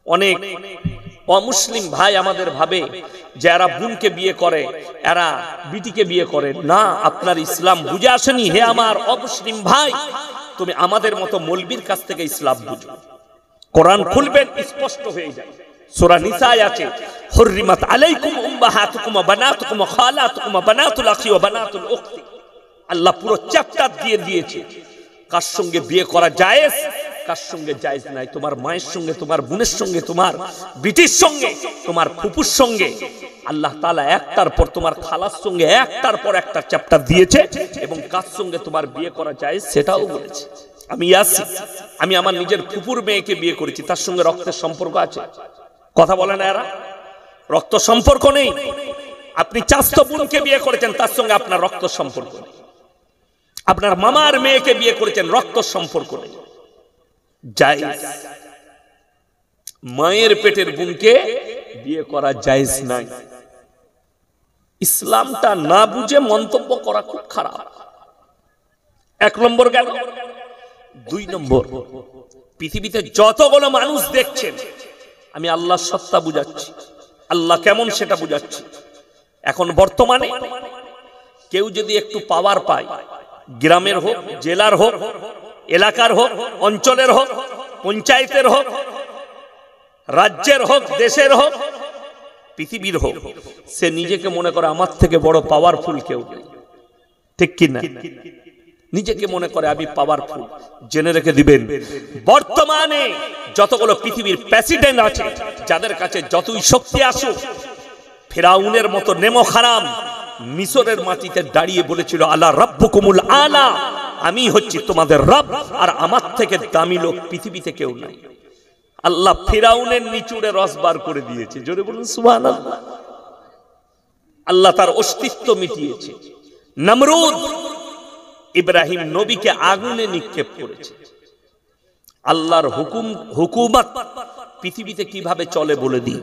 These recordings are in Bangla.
অনেক অমুসলিম ভাই আমাদের ভাবে যে এরা বোনকে বিয়ে করে, এরা বিটিকে বিয়ে করে না। আপনার ইসলাম বুঝে আসেনি। হে আমার অমুসলিম ভাই, তুমি আমাদের মতো মৌলবীর কাছ থেকে ইসলাম বুঝো। কোরআন খুলবেন, স্পষ্ট হয়ে যায়। সূরা নিসায় আছে, হুররিমাত আলাইকুম উম্মাহাতুকুম ওয়া বানাতুকুম ওয়া খালাতুকুম ওয়া বানাতুল আখি ওয়া বানাতুল উখতি। আল্লাহ পুরো চ্যাপ্টার দিয়ে দিয়েছে কার সঙ্গে বিয়ে করা জায়েজ, কার সঙ্গে জায়েজ নাই। তোমার মায়ের সঙ্গে, তোমার বোনের সঙ্গে, তোমার বিটির সঙ্গে, তোমার ফুপুর সঙ্গে আল্লাহ তাআলা একটার পর তোমার খালার সঙ্গে একটার পর একটা চ্যাপ্টার দিয়েছে, এবং কার সঙ্গে তোমার বিয়ে করা জায়েজ সেটাও বলেছে। আমি ইয়াসি, আমি আমার নিজের ফুপুর মেয়েকে বিয়ে করেছি, তার সঙ্গে রক্তের সম্পর্ক আছে? কথা বলে না এরা, রক্ত সম্পর্ক নেই। আপনি চাচাতো বোনকে বিয়ে করেছেন, তার সঙ্গে আপনার রক্ত সম্পর্ক নেই। আপনার মামার মেয়েকে বিয়ে করেছেন, রক্ত সম্পর্ক নেই, জায়েজ। মায়ের পেটের বোনকে বিয়ে করা জায়েজ নাই। ইসলামটা না বুঝে মন্তব্য করা খুব খারাপ। এক নম্বর গেল। দুই নম্বর, পৃথিবীতে যতগুলো মানুষ দেখছেন, আমি আল্লাহর সত্তা বুঝাচ্ছি, আল্লাহ কেমন সেটা বুঝাচ্ছি। এখন বর্তমানে কেউ যদি একটু পাওয়ার পায়, গ্রামের হোক, জেলার হোক, এলাকার হোক, অঞ্চলের হোক, পঞ্চায়েতের হোক, রাজ্যের হোক, দেশের হোক, পৃথিবীর হোক, সে নিজেকে মনে করে আমার থেকে বড় পাওয়ারফুল কেউ নেই। ঠিক কি না? নিজেকে মনে করে আমি পাওয়ারফুল। জেনে রেখে দিবেন, বর্তমানে যতগুলো পৃথিবীর প্রেসিডেন্ট আছে, যাদের কাছে যতই শক্তি আসুক, ফেরাউনের মতো নেমোখারাম মিশরের মাটিতে দাঁড়িয়ে বলেছিল আলা রাব্বুকুমুল আলা, আমি হচ্ছি তোমাদের রব, আর আমার থেকে দামি লোক পৃথিবীতে কেউ নাই। আল্লাহ ফেরাউনের নিচুড়ে রস বার করে দিয়েছে। জোরে বলুন সুবহানাল্লাহ। আল্লাহ তার অস্তিত্ব মিটিয়েছে। নমরুদ ইব্রাহিম নবীকে আগুনে নিক্ষেপ করেছে। আল্লাহর হুকুমত পৃথিবীতে কিভাবে চলে বলে দিই।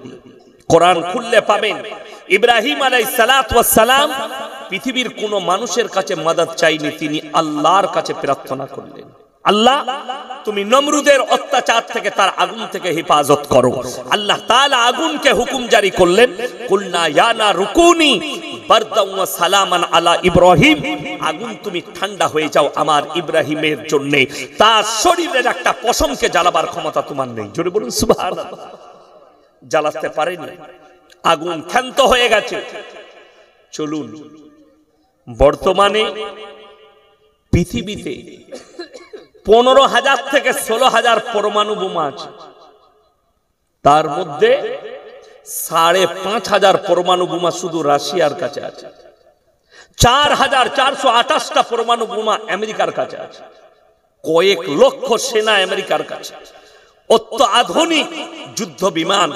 কোরআন খুললে পাবেন, ইব্রাহিম আলাইহিস সালাতু ওয়াস সালাম পৃথিবীর কোন মানুষের কাছে মদদ চাইনি, তিনি আল্লাহর কাছে প্রার্থনা করলেন, আল্লাহ তুমি নমরুদের অত্যাচার থেকে, তার আগুন থেকে হেফাজত করো। আল্লাহ তাআলা আগুনকে হুকুম জারি করলেন, কুলনা ইয়া নারু কুনি বারদান ওয়া সালামান আলা ইব্রাহিম, আগুন তুমি ঠান্ডা হয়ে যাও আমার ইব্রাহিমের জন্য, তার শরীরের একটা পশমকে জ্বালাবার ক্ষমতা তোমার নেই। জোরে বলুন সুবহানাল্লাহ। জ্বালাতে পারেনি, আগুন ক্ষান্ত হয়ে গেছে। চলুন, বর্তমানে পৃথিবীতে 15,000 থেকে 16,000 পরমাণু বোমা আছে। তার মধ্যে 5,500 পরমাণু বোমা শুধু রাশিয়ার কাছে আছে। 4,428টা পরমাণু বোমা আমেরিকার কাছে আছে। কয়েক লক্ষ সেনা আমেরিকার কাছে। অত্যাধুনিক যুদ্ধ বিমান,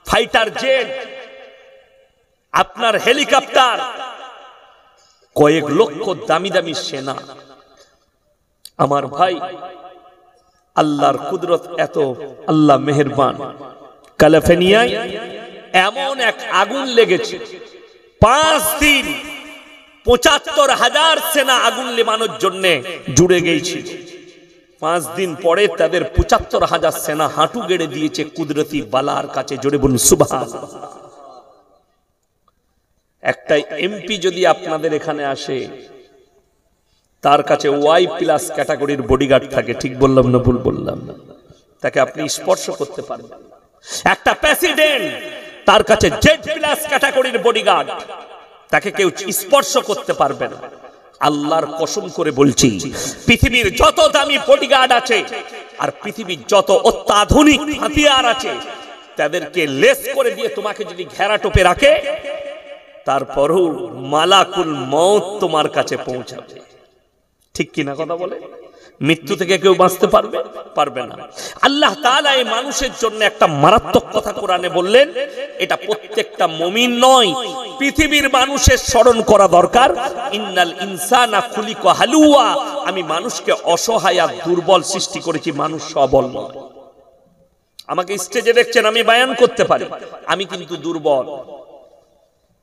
ফাইটার জেট, আপনার হেলিকপ্টার, কয়েক লক্ষ দামি দামি সেনা। আমার ভাই, আল্লাহর কুদরত এত, আল্লাহ মেহেরবান। ক্যালিফোর্নিয়ায় এমন এক আগুন লেগেছে, 5 দিন 75,000 সেনা আগুন নেভানোর জন্য জুড়ে গিয়েছিল। 5 দিন পরে তাদের 75,000 সেনা হাঁটু গেড়ে দিয়েছে কুদরতি বালার কাছে। জোরে বলুন সুবহানাল্লাহ। একটা এমপি যদি আপনাদের এখানে আসে, তার কাছে Y+ ক্যাটাগরির বডিগার্ড থাকে। ঠিক বললাম না ভুল বললাম? তাকে আপনি স্পর্শ করতে পারবেন। একটা প্রেসিডেন্ট, তার কাছে Z+ ক্যাটাগরির বডিগার্ড, তাকে কেউ স্পর্শ করতে পারবে না। আল্লাহর কসম করে বলছি, পৃথিবীর যত দামি বডিগার্ড আছে আর পৃথিবীর যত অত্যাধুনিক হাতিয়ার আছে, তাদেরকে লেস করে দিয়ে তোমাকে যদি ঘেরা টোপে রাখে, তারপরও মালাকুল মউত তোমার কাছে পৌঁছাবে। ঠিক কিনা কথা বলে? মৃত্যু থেকে কেউ বাঁচতে পারবে না। আল্লাহ তাআলা এই মানুষের জন্য একটা মারাত্মক কথা কোরআনে বললেন, এটা প্রত্যেকটা মুমিন নয়, পৃথিবীর মানুষের স্মরণ করা দরকার। ইন্নাল ইনসানা খুলিকা হালুয়া, আমি মানুষকে অসহায় আর দুর্বল সৃষ্টি করেছি, মানুষ সবল নয়। আমাকে স্টেজে দেখছেন, আমি বয়ান করতে পারি, আমি কিন্তু দুর্বল,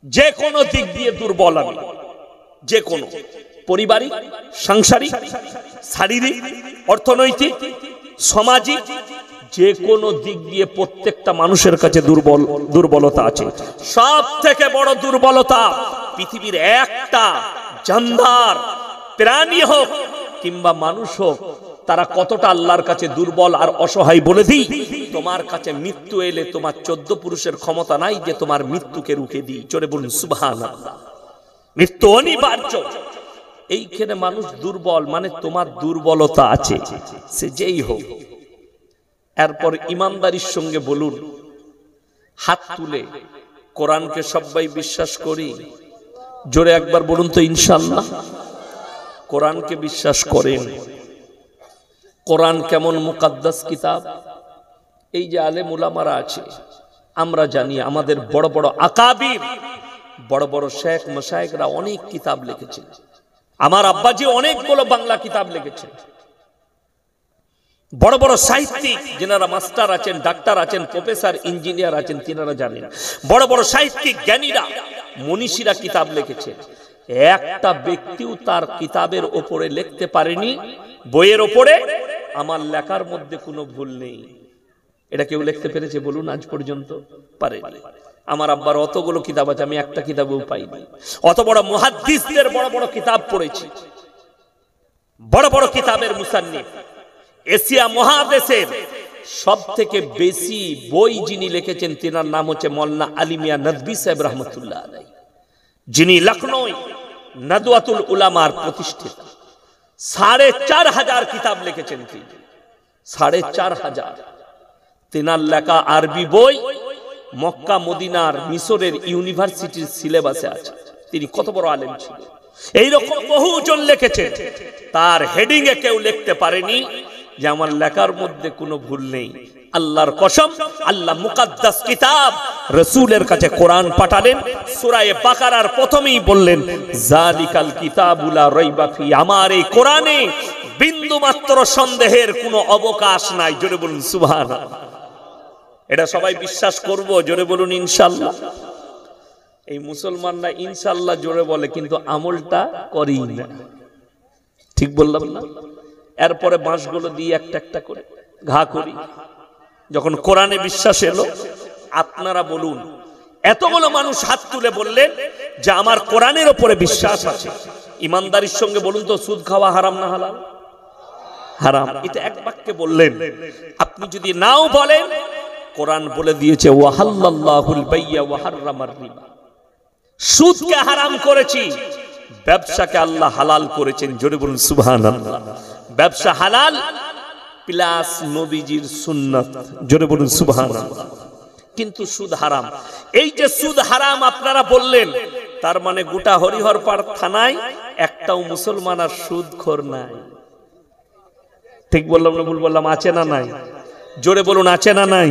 যে কোনো দিক দিয়ে দুর্বল। আমি যে কোনো পারিবারিক, সাংসারিক, শারীরিক, অর্থনৈতিক, সামাজিক, যে কোনো দিক দিয়ে প্রত্যেকটা মানুষের কাছে দুর্বলতা আছে। সব থেকে বড় দুর্বলতা পৃথিবীর একটা জানদার প্রাণী হোক কিংবা মানুষ হোক, তারা কতটা আল্লাহর কাছে দুর্বল আর অসহায় বলে দিই। তোমার কাছে মৃত্যু এলে তোমার 14 পুরুষের ক্ষমতা নাই যে তোমার মৃত্যুকে রুখে দিই। জোরে বলুন সুবহানাল্লাহ। মৃত্যু অনিবার্য। এইখানে মানুষ দুর্বল, মানে তোমার দুর্বলতা আছে, সে যেই হোক। এরপর ইমানদারির সঙ্গে বলুন, হাত তুলে, কোরআনকে সবাই বিশ্বাস করি? জোরে একবার বলুন তো ইনশাআল্লাহ। কোরআনকে বিশ্বাস করেন? কোরআন কেমন মুকাদ্দাস কিতাব। এই যে আলেম উলামারা আছে, আমরা জানি আমাদের বড় বড় আকাবির, বড় বড় শেখ মাশায়েখরা অনেক কিতাব লিখেছেন। আমার আব্বাজি অনেকগুলো বাংলা কিতাব লিখেছেন। বড় বড় সাহিত্যিক যেনারা মাস্টার আছেন, ডাক্তার আছেন, প্রফেসর, ইঞ্জিনিয়ার আছেন, তিনারা জানেন। বড় বড় সাহিত্যিক, জ্ঞানীরা, মনীষীরা কিতাব লিখেছেন। একটা ব্যক্তিও তার কিতাবের ওপরে লিখতে পারেনি, বইয়ের ওপরে আমার লেখার মধ্যে কোনো ভুল নেই। এটা কেউ লিখতে পেরেছে বলুন? আজ পর্যন্ত পারেনি। আমার আব্বার অতগুলো কিতাব আছে, আমি একটা কিতাবও পাইনি। অত বড় মুহাদ্দিসদের বড় বড় কিতাব পড়েছি, বড় বড় কিতাবের মুসান্নিফ। এশিয়া মহাদেশের সব থেকে বেশি বই যিনি লিখেছেন তিনার নাম হচ্ছে মওলানা আলী মিয়া নদভী সাহেব রহমতুল্লাহ আলাইহি, যিনি লখনৌ নদওয়াতুল উলামার প্রতিষ্ঠাতা। 4,500 কিতাব লিখেছেন তিনি, 4,500। তিনার লেখা আরবি বই মক্কা মদিনার মিশরের ইউনিভার্সিটির সিলেবাসে আছে। তিনি কত বড় আলেম ছিলেন। এইরকম বহুজন লিখেছেন, তার হেডিং এ কেউ লিখতে পারেনি যে আমার লেখার মধ্যে কোনো ভুল নেই। আল্লাহর কসম, আল্লাহ মুকাদ্দাস কিতাব রাসূলের কাছে কোরআন পাঠালেন। সূরা বাকারার প্রথমেই বললেন, জালিকাল কিতাবু লা রাইবা ফি, আমার এই কোরআনে বিন্দু মাত্র সন্দেহের কোনো অবকাশ নাই। জোরে বলুন সুবহানাল্লাহ। এটা সবাই বিশ্বাস করব? জোরে বলুন ইনশাআল্লাহ। এই মুসলমানরা ইনশাআল্লাহ জোরে বলে, কিন্তু আমলটা করি না। ঠিক বললাম না? এরপরে বাঁশগুলো দিয়ে একটা একটা করে ঘা করি। যখন কোরআনে বিশ্বাস এলো, আপনারা বলুন, এতগুলো মানুষ হাত তুলে বললেন যে আমার কোরআনের উপরে বিশ্বাস আছে। ইমানদারির সঙ্গে বলুন তো, সুদ খাওয়া হারাম না হালাল? হারাম। এটা এক বাক্যে বললেন। আপনি যদি নাও বলেন, কোরআন বলে দিয়েছে ওয়াহাল্লাল্লাহুল বাইয়া ওয়া হাররামার রিবা, সুদকে হারাম করেছি, ব্যবসাকে আল্লাহ হালাল করেছেন। জোরে বলুন সুবহানাল্লাহ। ব্যবসা হালাল প্লাস নবীজির সুন্নাত। জোরে বলুন সুবহানাল্লাহ। কিন্তু সুদ হারাম। এই যে সুদ হারাম আপনারা বললেন, তার মানে গোটা হরিহরপাড় থানায় একটাও মুসলমান আর সুদখোর নাই। ঠিক বললাম না ভুল বললাম? আছে না নাই? জোরে বলুন, আছে না নাই?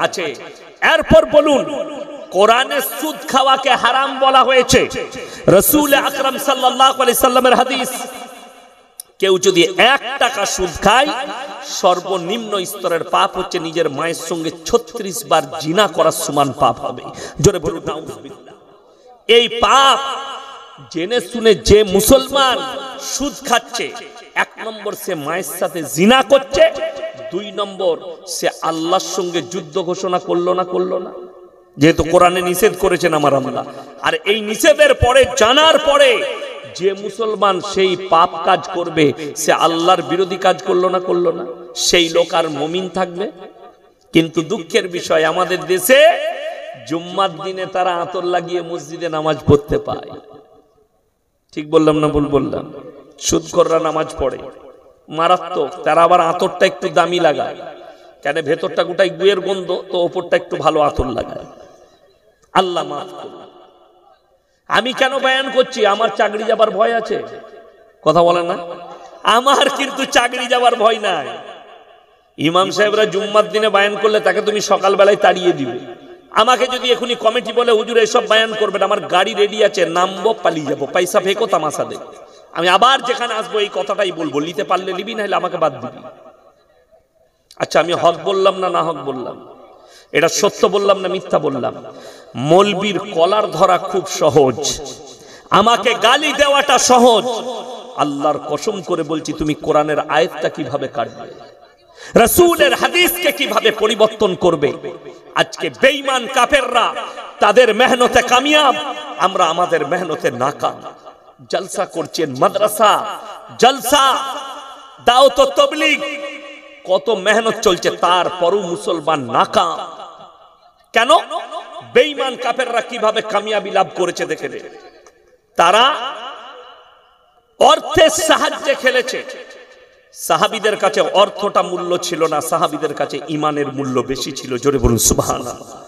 আছে। এরপর বলুন, কোরআনে সুদ খাওয়াকে হারাম বলা হয়েছে। রাসূল আকরাম সাল্লাল্লাহু আলাইহি সাল্লামের হাদিস, কেউ যদি 1 টাকা সুদ খায়, সর্বনিম্ন স্তরের পাপ হচ্ছে নিজের মায়ের সঙ্গে 36 বার জিনা করার সমান পাপ হবে। জোরে বলুন নাউযুবিল্লাহ। এই পাপ জেনে শুনে যে মুসলমান সুদ খাচ্ছে, 1 নম্বর সে মায়ের সাথে জিনা করছে, 2 নম্বর সে আল্লাহর সঙ্গে যুদ্ধ ঘোষণা করলো না? যেহেতু কোরআনে নিষেধ করেছেন আমার আল্লাহ। আর এই নিষেধের পরে, জানার পরে যে মুসলমান সেই পাপ কাজ করবে, সে আল্লাহর বিরোধী কাজ করলো না? সেই লোক আর মুমিন থাকবে? কিন্তু দুঃখের বিষয়, আমাদের দেশে জুম্মার দিনে তারা আতর লাগিয়ে মসজিদে নামাজ পড়তে পায়। ঠিক বললাম না ভুল বললাম? সুদখোররা নামাজ পড়ে, মারাত্মক। তারা আবার আতরটা একটু দামি লাগায়, কেন? ভেতরটা গোটাই গুয়ের গন্ধ, তো ওপরটা একটু ভালো আতর লাগায়। আল্লাহ মাফ করুন। আমি কেন বয়ান করছি? আমার চাকরি যাবার ভয় আছে? কথা বলে না? আমার কিন্তু চাকরি যাবার ভয় নাই। ইমাম সাহেবরা জুম্মার দিনে বয়ান করলে তাকে তুমি সকালবেলায় তাড়িয়ে দিবে। আমাকে যদি এখনই কমিটি বলে হুজুর এসব বয়ান করবেন, আমার গাড়ি রেডি আছে, নামবো, পালিয়ে যাবো, পয়সা ফেকো, তামাশা দেব। আমি আবার যেখানে আসবো এই কথাটাই বলবো, নিতে পারলে নিবি, নাহলে আমাকে বাদ দিবি। আচ্ছা, আমি হক বললাম না হক বললাম? এটা সত্য বললাম না মিথ্যা বললাম? মৌলবীর কলার ধরা খুব সহজ, আমাকে গালি দেওয়াটা সহজ। আল্লাহর কসম করে বলছি, তুমি কোরআনের আয়াতটা কিভাবে কাটবে? রাসূলের হাদিসকে কিভাবে পরিবর্তন করবে। আজকে বেঈমান কাফেররা তাদের মেহনতে কামিয়াব, আমরা আমাদের মেহনতে নাকাম। জলসা করছেন, মাদ্রাসা জলসা, দাওয়াত ও তাবলীগ, কত মেহনত চলছে, তারপরও মুসলমান নাকাম। কেন? বেঈমান কাফেররা কিভাবে কামিয়াবি লাভ করেছে দেখে। তারা অর্থের সাহায্যে খেলেছে। সাহাবীদের কাছে অর্থটা মূল্য ছিল না, সাহাবীদের কাছে ঈমানের মূল্য বেশি ছিল। জোরে বলুন সুবহানাল্লাহ।